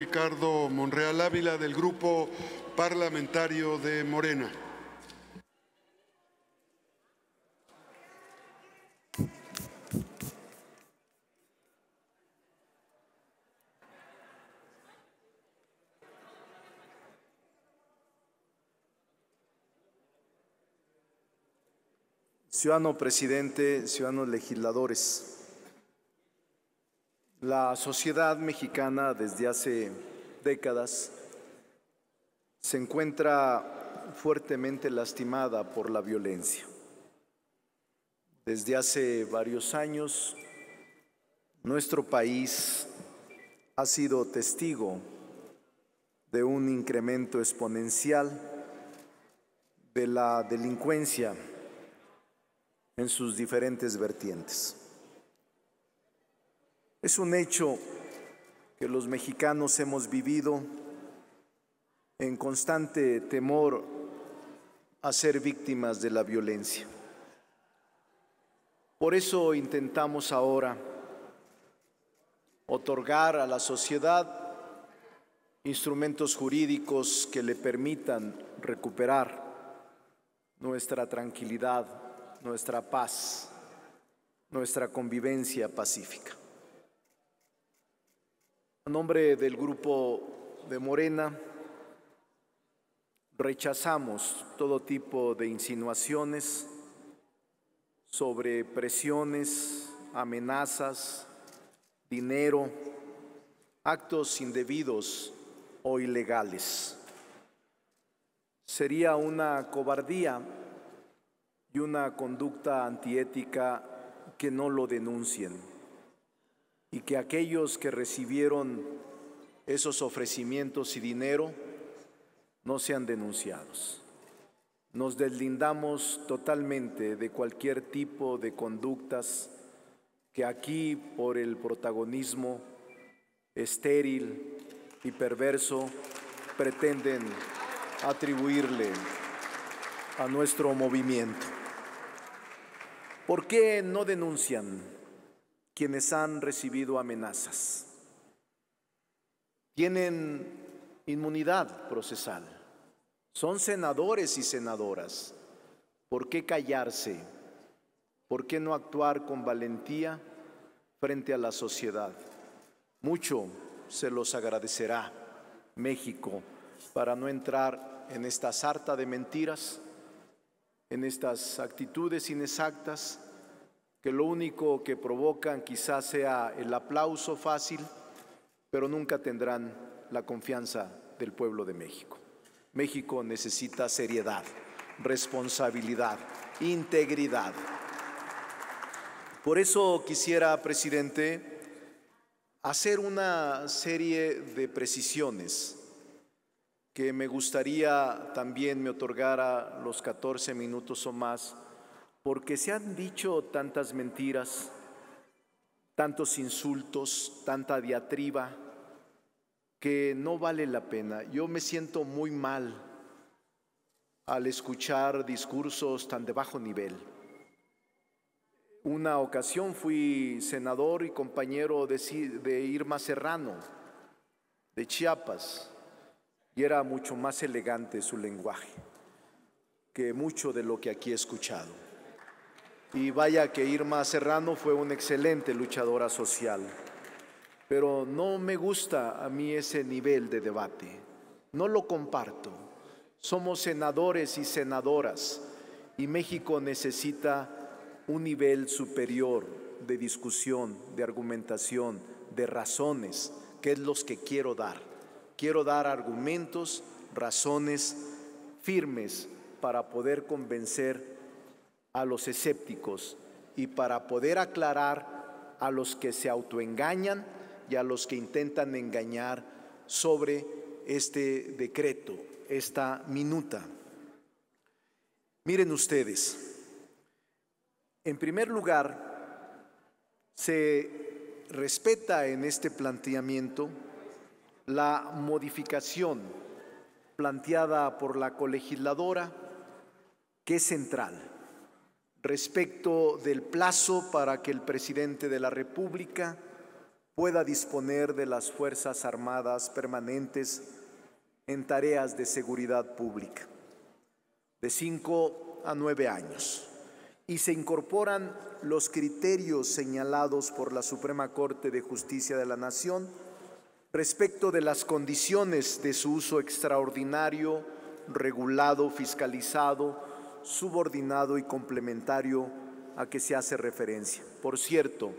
Ricardo Monreal Ávila, del Grupo Parlamentario de Morena. Ciudadano presidente, ciudadanos legisladores, la sociedad mexicana desde hace décadas se encuentra fuertemente lastimada por la violencia. Desde hace varios años, nuestro país ha sido testigo de un incremento exponencial de la delincuencia en sus diferentes vertientes. Es un hecho que los mexicanos hemos vivido en constante temor a ser víctimas de la violencia. Por eso intentamos ahora otorgar a la sociedad instrumentos jurídicos que le permitan recuperar nuestra tranquilidad, nuestra paz, nuestra convivencia pacífica. A nombre del Grupo de Morena, rechazamos todo tipo de insinuaciones sobre presiones, amenazas, dinero, actos indebidos o ilegales. Sería una cobardía y una conducta antiética que no lo denuncien y que aquellos que recibieron esos ofrecimientos y dinero no sean denunciados. Nos deslindamos totalmente de cualquier tipo de conductas que aquí, por el protagonismo estéril y perverso, pretenden atribuirle a nuestro movimiento. ¿Por qué no denuncian quienes han recibido amenazas? Tienen inmunidad procesal, son senadores y senadoras. ¿Por qué callarse? ¿Por qué no actuar con valentía frente a la sociedad? Mucho se los agradecerá México para no entrar en esta sarta de mentiras, en estas actitudes inexactas que lo único que provocan quizás sea el aplauso fácil, pero nunca tendrán la confianza del pueblo de México. México necesita seriedad, responsabilidad, integridad. Por eso quisiera, presidente, hacer una serie de precisiones que me gustaría también me otorgara los 14 minutos o más, porque se han dicho tantas mentiras, tantos insultos, tanta diatriba, que no vale la pena. Yo me siento muy mal al escuchar discursos tan de bajo nivel. Una ocasión fui senador y compañero de Irma Serrano, de Chiapas, y era mucho más elegante su lenguaje que mucho de lo que aquí he escuchado. Y vaya que Irma Serrano fue una excelente luchadora social, pero no me gusta a mí ese nivel de debate, no lo comparto. Somos senadores y senadoras y México necesita un nivel superior de discusión, de argumentación, de razones, que es los que quiero dar. Quiero dar argumentos, razones firmes para poder convencer a los escépticos y para poder aclarar a los que se autoengañan y a los que intentan engañar sobre este decreto, esta minuta. Miren ustedes, en primer lugar, se respeta en este planteamiento la modificación planteada por la colegisladora, que es central, respecto del plazo para que el presidente de la República pueda disponer de las Fuerzas Armadas permanentes en tareas de seguridad pública, de 5 a 9 años. Y se incorporan los criterios señalados por la Suprema Corte de Justicia de la Nación respecto de las condiciones de su uso extraordinario, regulado, fiscalizado, subordinado y complementario a que se hace referencia. Por cierto,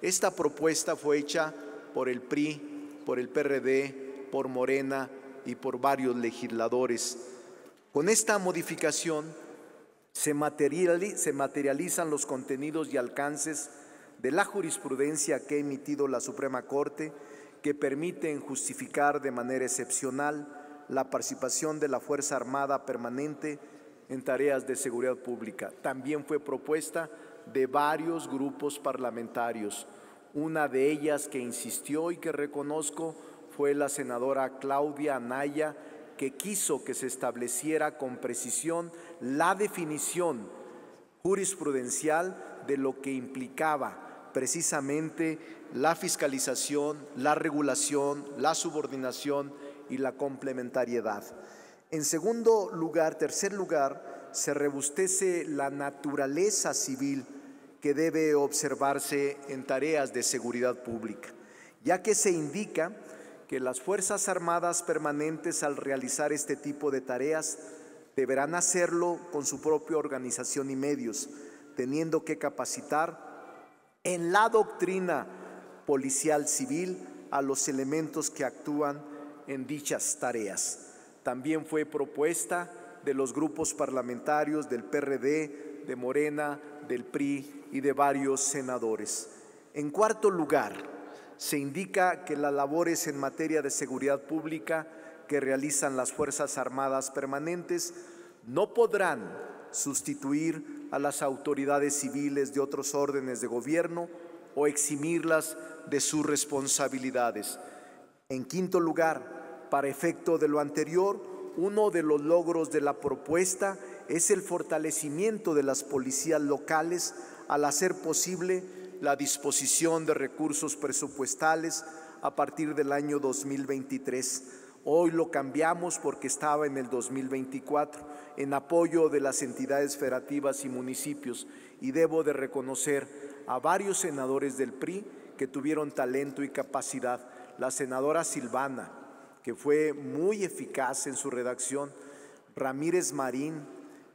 esta propuesta fue hecha por el PRI, por el PRD, por Morena y por varios legisladores. Con esta modificación se materializan los contenidos y alcances de la jurisprudencia que ha emitido la Suprema Corte, que permiten justificar de manera excepcional la participación de la Fuerza Armada Permanente en tareas de seguridad pública. También fue propuesta de varios grupos parlamentarios. Una de ellas que insistió y que reconozco fue la senadora Claudia Anaya, que quiso que se estableciera con precisión la definición jurisprudencial de lo que implicaba precisamente la fiscalización, la regulación, la subordinación y la complementariedad. En tercer lugar, se robustece la naturaleza civil que debe observarse en tareas de seguridad pública, ya que se indica que las Fuerzas Armadas permanentes, al realizar este tipo de tareas, deberán hacerlo con su propia organización y medios, teniendo que capacitar en la doctrina policial civil a los elementos que actúan en dichas tareas. También fue propuesta de los grupos parlamentarios del PRD, de Morena, del PRI y de varios senadores. En cuarto lugar, se indica que las labores en materia de seguridad pública que realizan las Fuerzas Armadas permanentes no podrán sustituir a las autoridades civiles de otros órdenes de gobierno o eximirlas de sus responsabilidades. En quinto lugar, para efecto de lo anterior, uno de los logros de la propuesta es el fortalecimiento de las policías locales al hacer posible la disposición de recursos presupuestales a partir del año 2023. Hoy lo cambiamos porque estaba en el 2024, en apoyo de las entidades federativas y municipios, y debo de reconocer a varios senadores del PRI que tuvieron talento y capacidad. La senadora Silvana, que fue muy eficaz en su redacción, Ramírez Marín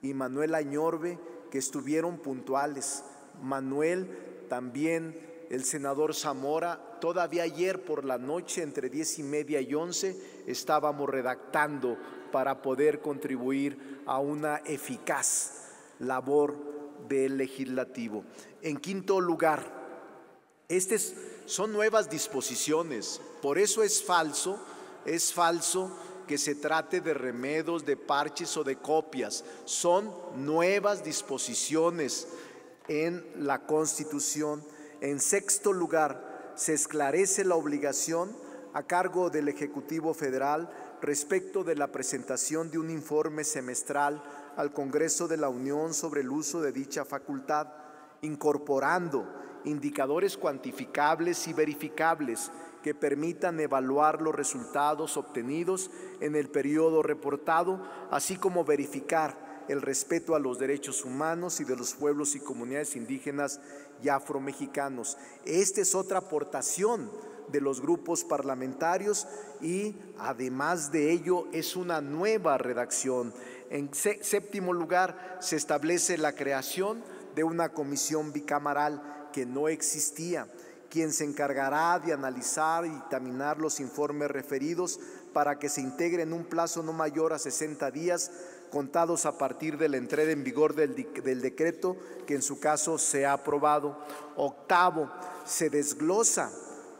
y Manuel Añorbe, que estuvieron puntuales. Manuel, también el senador Zamora. Todavía ayer por la noche, entre 10:30 y 11, estábamos redactando para poder contribuir a una eficaz labor del legislativo. En quinto lugar, estas son nuevas disposiciones, por eso es falso que se trate de remedos, de parches o de copias. Son nuevas disposiciones en la Constitución. En sexto lugar, se esclarece la obligación a cargo del Ejecutivo Federal respecto de la presentación de un informe semestral al Congreso de la Unión sobre el uso de dicha facultad, incorporando indicadores cuantificables y verificables que permitan evaluar los resultados obtenidos en el periodo reportado, así como verificar el respeto a los derechos humanos y de los pueblos y comunidades indígenas y afromexicanos. Esta es otra aportación de los grupos parlamentarios y además de ello es una nueva redacción. En séptimo lugar, se establece la creación de una comisión bicameral que no existía, quien se encargará de analizar y dictaminar los informes referidos para que se integre en un plazo no mayor a 60 días contados a partir de la entrada en vigor del decreto que en su caso se ha aprobado. Octavo, se desglosa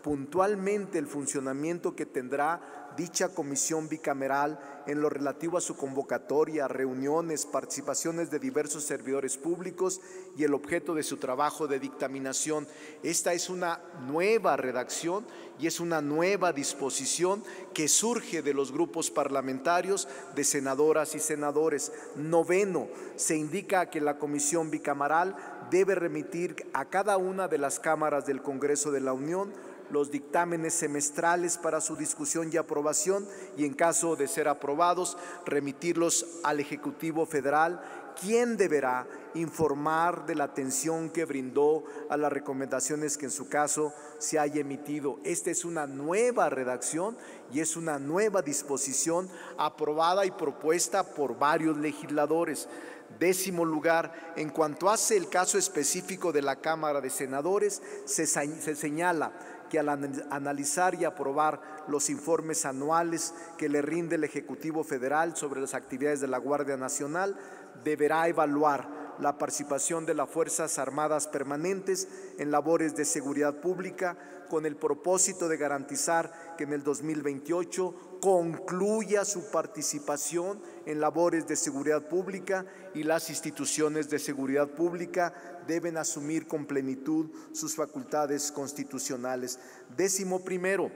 puntualmente el funcionamiento que tendrá dicha comisión bicameral en lo relativo a su convocatoria, reuniones, participaciones de diversos servidores públicos y el objeto de su trabajo de dictaminación. Esta es una nueva redacción y es una nueva disposición que surge de los grupos parlamentarios de senadoras y senadores. Noveno, se indica que la comisión bicameral debe remitir a cada una de las cámaras del Congreso de la Unión los dictámenes semestrales para su discusión y aprobación y, en caso de ser aprobados, remitirlos al Ejecutivo Federal, quien deberá informar de la atención que brindó a las recomendaciones que en su caso se haya emitido. Esta es una nueva redacción y es una nueva disposición aprobada y propuesta por varios legisladores. Décimo lugar, en cuanto hace el caso específico de la Cámara de Senadores, se señala que al analizar y aprobar los informes anuales que le rinde el Ejecutivo Federal sobre las actividades de la Guardia Nacional, deberá evaluar la participación de las Fuerzas Armadas permanentes en labores de seguridad pública con el propósito de garantizar que en el 2028 concluya su participación en labores de seguridad pública y las instituciones de seguridad pública deben asumir con plenitud sus facultades constitucionales. Décimo primero,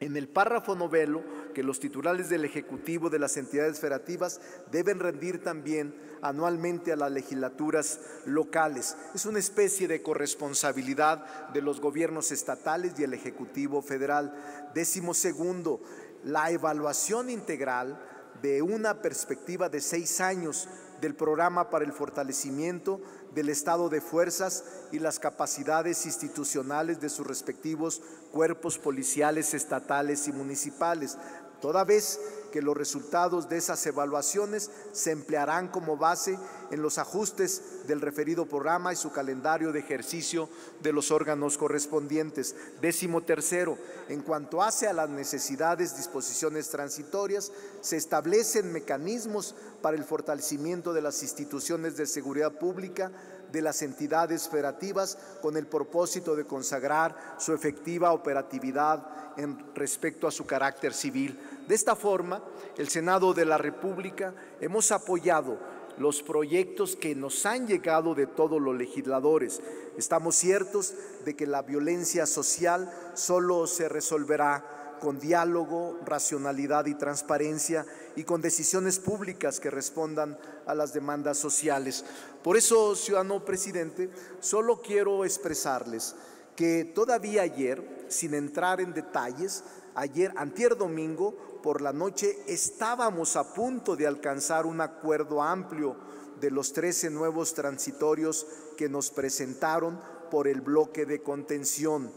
en el párrafo noveno, que los titulares del Ejecutivo de las entidades federativas deben rendir también anualmente a las legislaturas locales. Es una especie de corresponsabilidad de los gobiernos estatales y el Ejecutivo Federal. Décimo segundo, la evaluación integral de una perspectiva de 6 años del programa para el fortalecimiento del estado de fuerzas y las capacidades institucionales de sus respectivos cuerpos policiales estatales y municipales, toda vez que los resultados de esas evaluaciones se emplearán como base en los ajustes del referido programa y su calendario de ejercicio de los órganos correspondientes. Décimo tercero, en cuanto hace a las necesidades, disposiciones transitorias, se establecen mecanismos para el fortalecimiento de las instituciones de seguridad pública de las entidades federativas con el propósito de consagrar su efectiva operatividad en respecto a su carácter civil. De esta forma, el Senado de la República hemos apoyado los proyectos que nos han llegado de todos los legisladores. Estamos ciertos de que la violencia social solo se resolverá con diálogo, racionalidad y transparencia y con decisiones públicas que respondan a las demandas sociales. Por eso, ciudadano presidente, solo quiero expresarles que todavía ayer, sin entrar en detalles, antier domingo por la noche estábamos a punto de alcanzar un acuerdo amplio de los 13 nuevos transitorios que nos presentaron por el bloque de contención.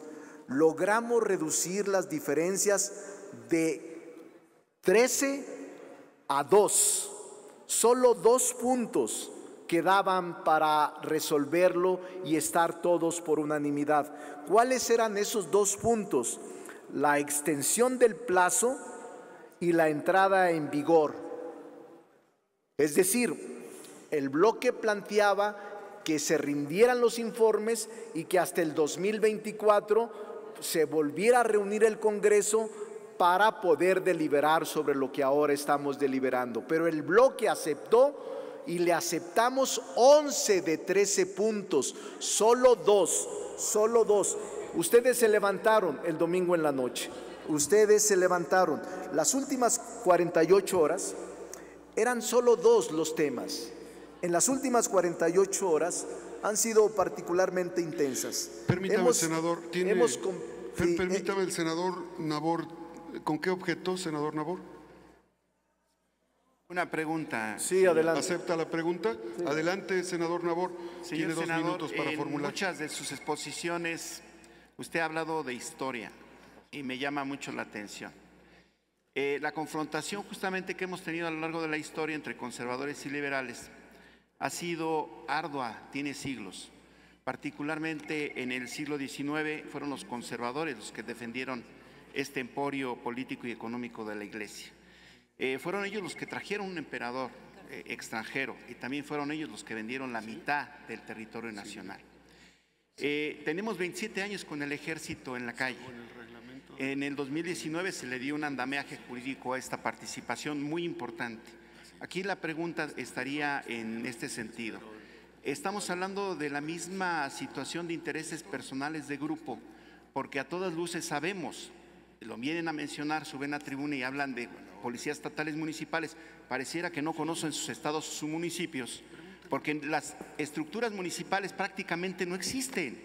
Logramos reducir las diferencias de 13 a 2. Solo 2 puntos quedaban para resolverlo y estar todos por unanimidad. ¿Cuáles eran esos 2 puntos? La extensión del plazo y la entrada en vigor. Es decir, el bloque planteaba que se rindieran los informes y que hasta el 2024 se volviera a reunir el Congreso para poder deliberar sobre lo que ahora estamos deliberando. Pero el bloque aceptó y le aceptamos 11 de 13 puntos, solo dos. Ustedes se levantaron el domingo en la noche, ustedes se levantaron. Las últimas 48 horas eran solo 2 los temas. En las últimas 48 horas han sido particularmente intensas. Permítame, senador. Permítame, el senador Nabor. ¿Con qué objeto, senador Nabor? Una pregunta. Sí, adelante. ¿Acepta la pregunta? Sí. Adelante, senador Nabor. Tiene 2 minutos para formular. En muchas de sus exposiciones usted ha hablado de historia y me llama mucho la atención. La confrontación justamente que hemos tenido a lo largo de la historia entre conservadores y liberales ha sido ardua, tiene siglos. Particularmente en el siglo XIX fueron los conservadores los que defendieron este emporio político y económico de la Iglesia. Fueron ellos los que trajeron un emperador extranjero y también fueron ellos los que vendieron la mitad del territorio nacional. Tenemos 27 años con el ejército en la calle. En el 2019 se le dio un andamiaje jurídico a esta participación muy importante. Aquí la pregunta estaría en este sentido. Estamos hablando de la misma situación de intereses personales de grupo, porque a todas luces sabemos, lo vienen a mencionar, suben a tribuna y hablan de policías estatales municipales, pareciera que no conocen sus estados, sus municipios, porque las estructuras municipales prácticamente no existen,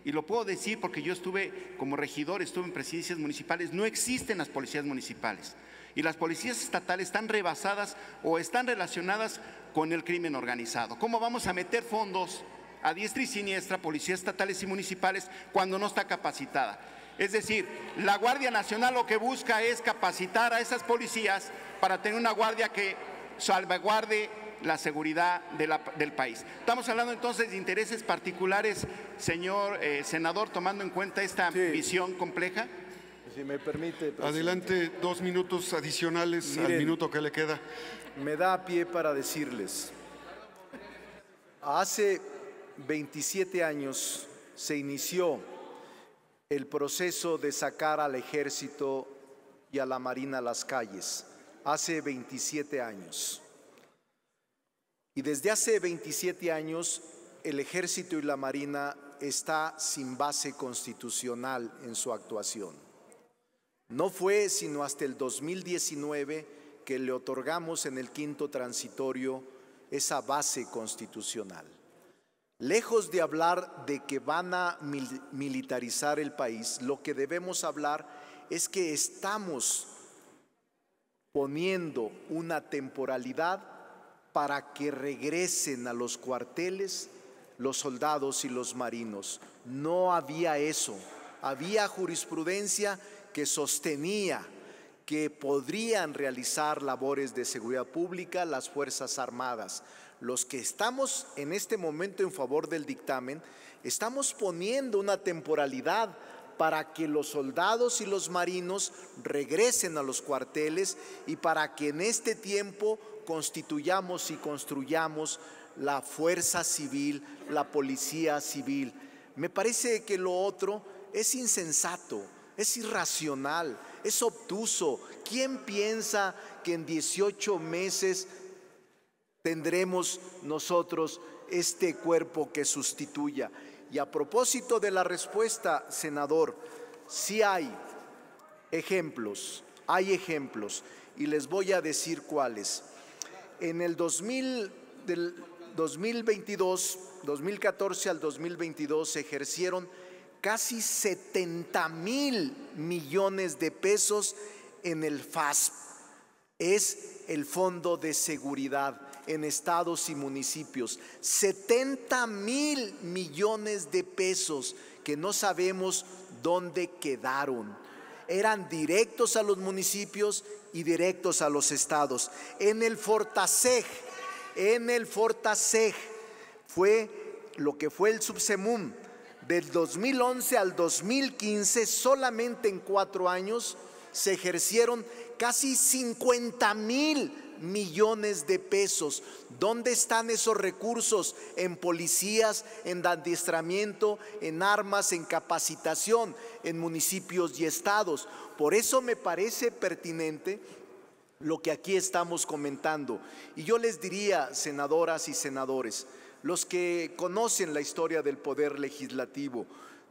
y lo puedo decir porque yo estuve como regidor, estuve en presidencias municipales, no existen las policías municipales. Y las policías estatales están rebasadas o están relacionadas con el crimen organizado. ¿Cómo vamos a meter fondos a diestra y siniestra, policías estatales y municipales, cuando no está capacitada? Es decir, la Guardia Nacional lo que busca es capacitar a esas policías para tener una guardia que salvaguarde la seguridad del país. Estamos hablando entonces de intereses particulares, señor senador, tomando en cuenta esta visión compleja. Si me permite, presidente. Adelante, 2 minutos adicionales. Miren, al minuto que le queda. Me da pie para decirles, hace 27 años se inició el proceso de sacar al Ejército y a la Marina a las calles. Hace 27 años. Y desde hace 27 años el Ejército y la Marina está sin base constitucional en su actuación. No fue sino hasta el 2019 que le otorgamos en el quinto transitorio esa base constitucional. Lejos de hablar de que van a militarizar el país, lo que debemos hablar es que estamos poniendo una temporalidad para que regresen a los cuarteles los soldados y los marinos. No había eso, había jurisprudencia que sostenía que podrían realizar labores de seguridad pública las Fuerzas Armadas. Los que estamos en este momento en favor del dictamen, estamos poniendo una temporalidad para que los soldados y los marinos regresen a los cuarteles y para que en este tiempo constituyamos y construyamos la fuerza civil, la policía civil. Me parece que lo otro es insensato, es irracional, es obtuso. ¿Quién piensa que en 18 meses tendremos nosotros este cuerpo que sustituya? Y a propósito de la respuesta, senador, sí hay ejemplos, y les voy a decir cuáles. En el 2014 al 2022 se ejercieron casi 70,000 millones de pesos en el FASP. Es el Fondo de Seguridad en estados y municipios. 70,000 millones de pesos que no sabemos dónde quedaron. Eran directos a los municipios y directos a los estados. En el Fortaseg fue lo que fue el Subsemum. Del 2011 al 2015, solamente en 4 años, se ejercieron casi 50,000 millones de pesos. ¿Dónde están esos recursos? En policías, en adiestramiento, en armas, en capacitación, en municipios y estados. Por eso me parece pertinente lo que aquí estamos comentando. Y yo les diría, senadoras y senadores, los que conocen la historia del Poder Legislativo,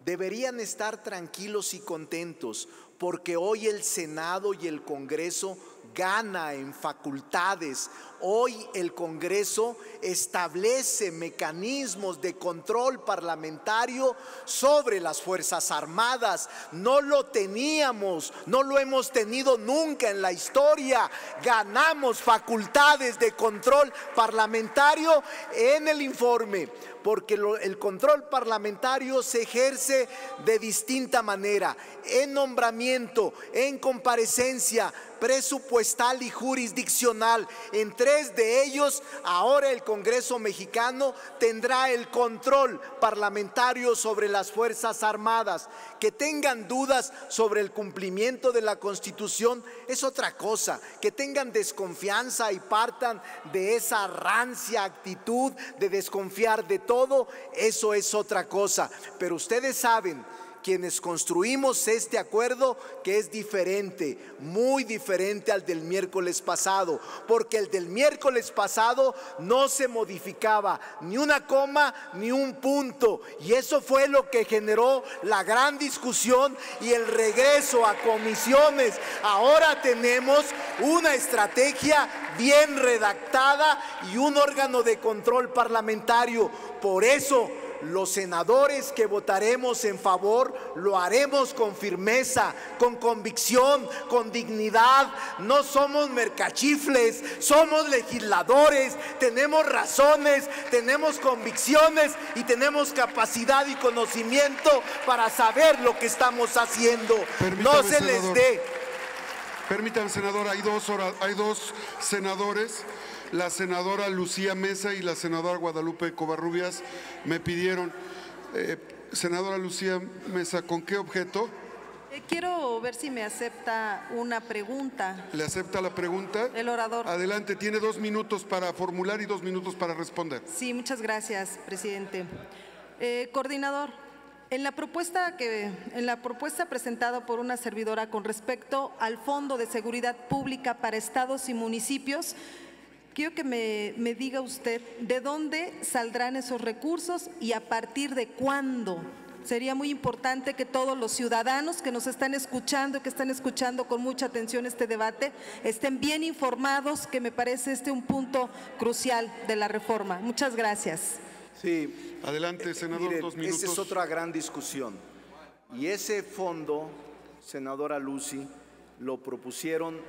deberían estar tranquilos y contentos, porque hoy el Senado y el Congreso gana en facultades. Hoy el Congreso establece mecanismos de control parlamentario sobre las Fuerzas Armadas. No lo teníamos, no lo hemos tenido nunca en la historia. Ganamos facultades de control parlamentario en el informe, porque el control parlamentario se ejerce de distinta manera: en nombramiento, en comparecencia, presupuestal y jurisdiccional. En 3 de ellos, ahora el Congreso mexicano tendrá el control parlamentario sobre las Fuerzas Armadas. Que tengan dudas sobre el cumplimiento de la Constitución es otra cosa. Que tengan desconfianza y partan de esa rancia actitud de desconfiar de todo, eso es otra cosa. Pero ustedes saben, quienes construimos este acuerdo, que es diferente, muy diferente al del miércoles pasado, porque el del miércoles pasado no se modificaba ni una coma ni un punto, y eso fue lo que generó la gran discusión y el regreso a comisiones. Ahora tenemos una estrategia bien redactada y un órgano de control parlamentario. Por eso los senadores que votaremos en favor lo haremos con firmeza, con convicción, con dignidad. No somos mercachifles, somos legisladores, tenemos razones, tenemos convicciones y tenemos capacidad y conocimiento para saber lo que estamos haciendo. No se les dé. Permítame, senador, hay dos senadores. La senadora Lucía Mesa y la senadora Guadalupe Covarrubias me pidieron. Senadora Lucía Mesa, ¿con qué objeto? Quiero ver si me acepta una pregunta. ¿Le acepta la pregunta? El orador. Adelante, tiene 2 minutos para formular y 2 minutos para responder. Sí, muchas gracias, presidente. Coordinador, en la propuesta presentada por una servidora con respecto al Fondo de Seguridad Pública para estados y municipios, quiero que me diga usted de dónde saldrán esos recursos y a partir de cuándo. Sería muy importante que todos los ciudadanos que nos están escuchando, que están escuchando con mucha atención este debate, estén bien informados, que me parece un punto crucial de la reforma. Muchas gracias. Sí. Adelante, senador, Miren, 2 minutos. esa es otra gran discusión. Y ese fondo, senadora Lucy, lo propusieron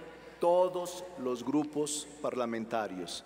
todos los grupos parlamentarios.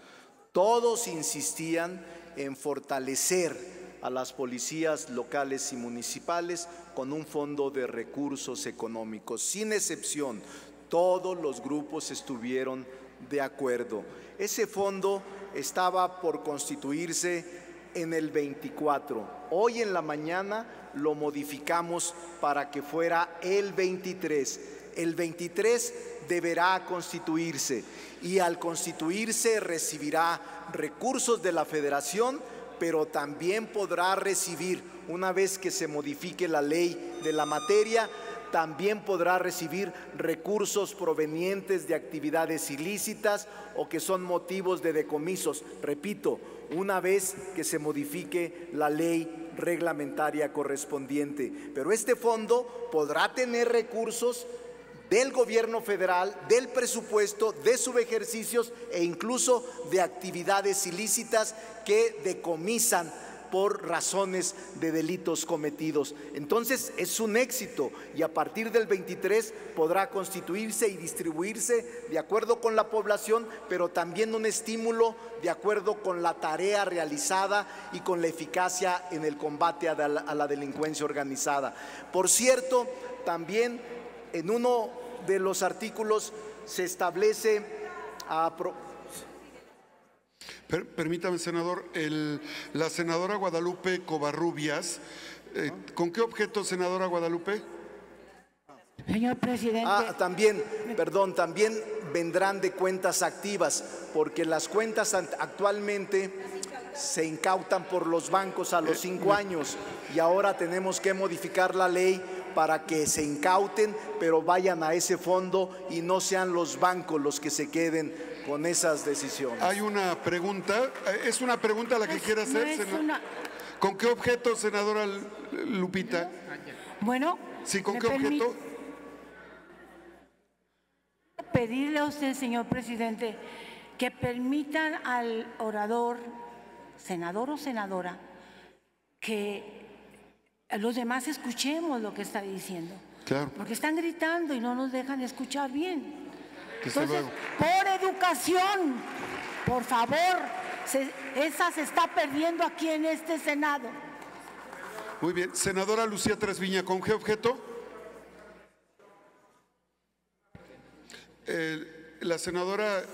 Todos insistían en fortalecer a las policías locales y municipales con un fondo de recursos económicos. Sin excepción, todos los grupos estuvieron de acuerdo. Ese fondo estaba por constituirse en el 24. Hoy en la mañana lo modificamos para que fuera el 23. El 23 deberá constituirse y al constituirse recibirá recursos de la Federación, pero también podrá recibir, una vez que se modifique la ley de la materia, también podrá recibir recursos provenientes de actividades ilícitas o que son motivos de decomisos. Repito, una vez que se modifique la ley reglamentaria correspondiente. Pero este fondo podrá tener recursos del gobierno federal, del presupuesto, de subejercicios e incluso de actividades ilícitas que decomisan por razones de delitos cometidos. Entonces es un éxito y a partir del 23 podrá constituirse y distribuirse de acuerdo con la población, pero también un estímulo de acuerdo con la tarea realizada y con la eficacia en el combate a la delincuencia organizada. Por cierto, también en uno de los artículos se establece Permítame, senador, la senadora Guadalupe Covarrubias, ¿con qué objeto, senadora Guadalupe? Señor presidente. También vendrán de cuentas activas, porque las cuentas actualmente se incautan por los bancos a los 5 años y ahora tenemos que modificar la ley para que se incauten, pero vayan a ese fondo y no sean los bancos los que se queden con esas decisiones. Hay una pregunta, ¿es una pregunta la que quiere hacer? ¿Con qué objeto, senadora Lupita? Bueno, sí, ¿con qué objeto? Pedirle a usted, señor presidente, que permitan al orador, senador o senadora, que los demás escuchemos lo que está diciendo. Claro. Porque están gritando y no nos dejan escuchar bien. Entonces, por educación, por favor, esa se está perdiendo aquí en este Senado. Muy bien. Senadora Lucía Trasviña, ¿con qué objeto? La senadora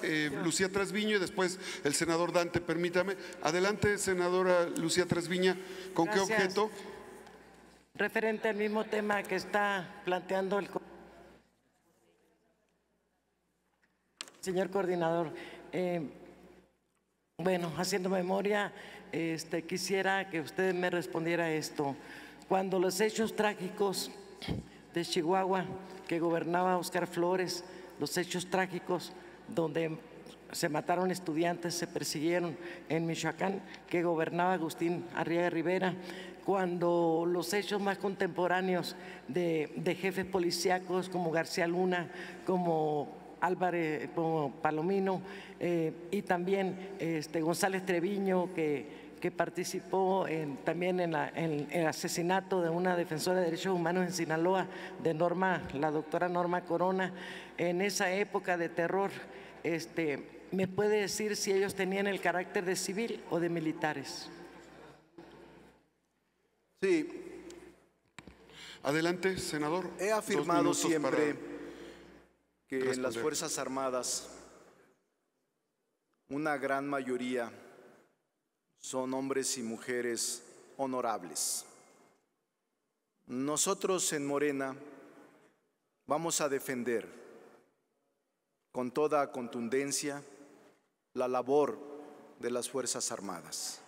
Lucía Trasviña y después el senador Dante, permítame. Adelante, senadora Lucía Trasviña, ¿con qué objeto? Referente al mismo tema que está planteando el señor coordinador. Bueno, haciendo memoria, quisiera que usted me respondiera esto. Cuando los hechos trágicos de Chihuahua, que gobernaba Óscar Flores, los hechos trágicos donde se mataron estudiantes, se persiguieron en Michoacán, que gobernaba Agustín Arriaga Rivera, cuando los hechos más contemporáneos de jefes policíacos como García Luna, como Álvarez, como Palomino y también González Treviño, que que participó también en el asesinato de una defensora de derechos humanos en Sinaloa, de la doctora Norma Corona, en esa época de terror. ¿Me puede decir si ellos tenían el carácter de civil o de militares? Sí. Adelante, senador. He afirmado siempre que responder. en las Fuerzas Armadas una gran mayoría son hombres y mujeres honorables. Nosotros en Morena vamos a defender con toda contundencia la labor de las Fuerzas Armadas.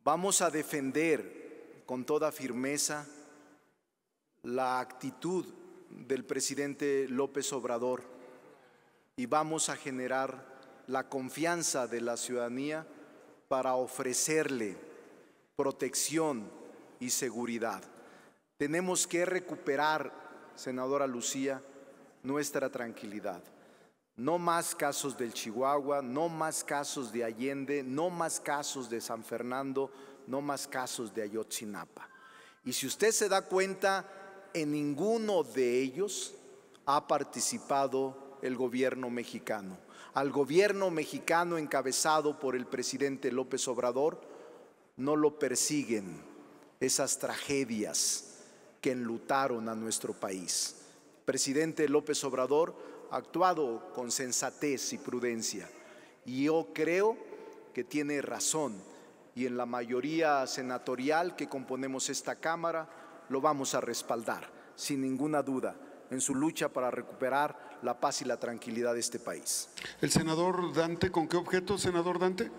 Vamos a defender con toda firmeza la actitud del presidente López Obrador y vamos a generar la confianza de la ciudadanía para ofrecerle protección y seguridad. Tenemos que recuperar, senadora Lucía, nuestra tranquilidad. No más casos del Chihuahua, no más casos de Allende, no más casos de San Fernando, no más casos de Ayotzinapa. Y si usted se da cuenta, en ninguno de ellos ha participado el gobierno mexicano. Al gobierno mexicano encabezado por el presidente López Obrador no lo persiguen esas tragedias que enlutaron a nuestro país. El presidente López Obrador ha actuado con sensatez y prudencia y yo creo que tiene razón y en la mayoría senatorial que componemos esta Cámara lo vamos a respaldar sin ninguna duda en su lucha para recuperar la paz y la tranquilidad de este país. El senador Dante, ¿con qué objeto, senador Dante?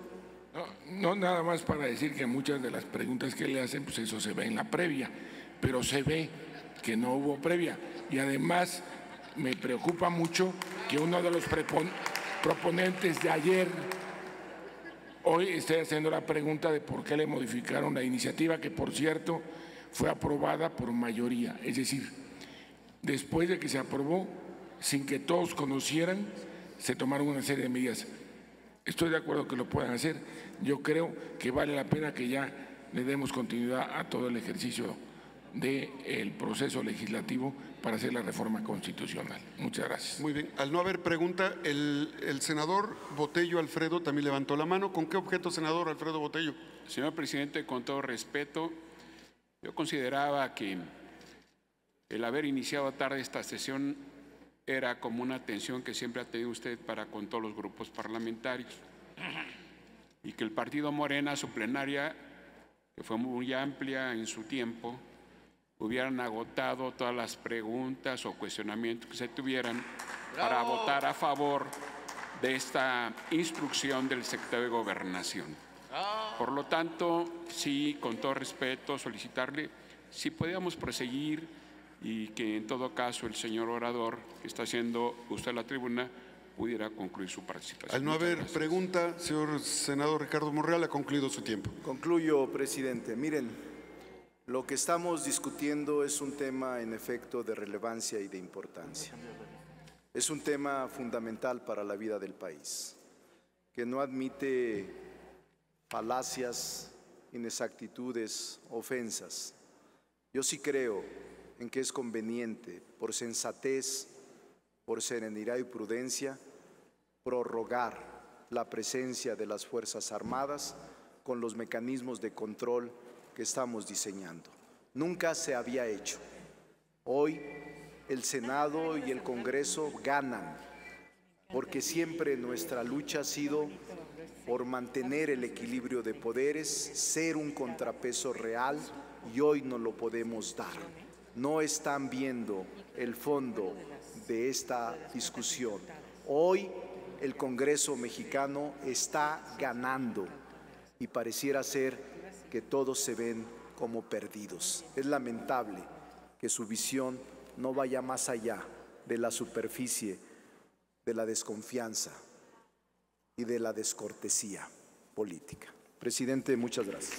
No, nada más para decir que muchas de las preguntas que le hacen, pues eso se ve en la previa, pero se ve que no hubo previa. Y además me preocupa mucho que uno de los proponentes de ayer hoy esté haciendo la pregunta de por qué le modificaron la iniciativa, que por cierto fue aprobada por mayoría. Es decir, después de que se aprobó, sin que todos conocieran, se tomaron una serie de medidas. Estoy de acuerdo que lo puedan hacer. Yo creo que vale la pena que ya le demos continuidad a todo el ejercicio del proceso legislativo para hacer la reforma constitucional. Muchas gracias. Muy bien. Al no haber pregunta, el senador Botello Alfredo también levantó la mano. ¿Con qué objeto, senador Alfredo Botello? Señor presidente, con todo respeto, yo consideraba que el haber iniciado tarde esta sesión era como una atención que siempre ha tenido usted para con todos los grupos parlamentarios y que el partido Morena, su plenaria, que fue muy amplia en su tiempo, hubieran agotado todas las preguntas o cuestionamientos que se tuvieran para votar a favor de esta instrucción del secretario de Gobernación. Por lo tanto, sí, con todo respeto, solicitarle si podíamos proseguir y que en todo caso el señor orador que está haciendo usted en la tribuna pudiera concluir su participación. Al no haber pregunta, señor senador Ricardo Monreal, ha concluido su tiempo. Concluyo, presidente. Miren, lo que estamos discutiendo es un tema en efecto de relevancia y de importancia. Es un tema fundamental para la vida del país, que no admite falacias, inexactitudes, ofensas. Yo sí creo en que es conveniente, por sensatez, por serenidad y prudencia, prorrogar la presencia de las Fuerzas Armadas con los mecanismos de control que estamos diseñando. Nunca se había hecho. Hoy el Senado y el Congreso ganan, porque siempre nuestra lucha ha sido por mantener el equilibrio de poderes, ser un contrapeso real, y hoy no lo podemos dar. No están viendo el fondo de esta discusión. Hoy el Congreso mexicano está ganando y pareciera ser que todos se ven como perdidos. Es lamentable que su visión no vaya más allá de la superficie de la desconfianza y de la descortesía política. Presidente, muchas gracias.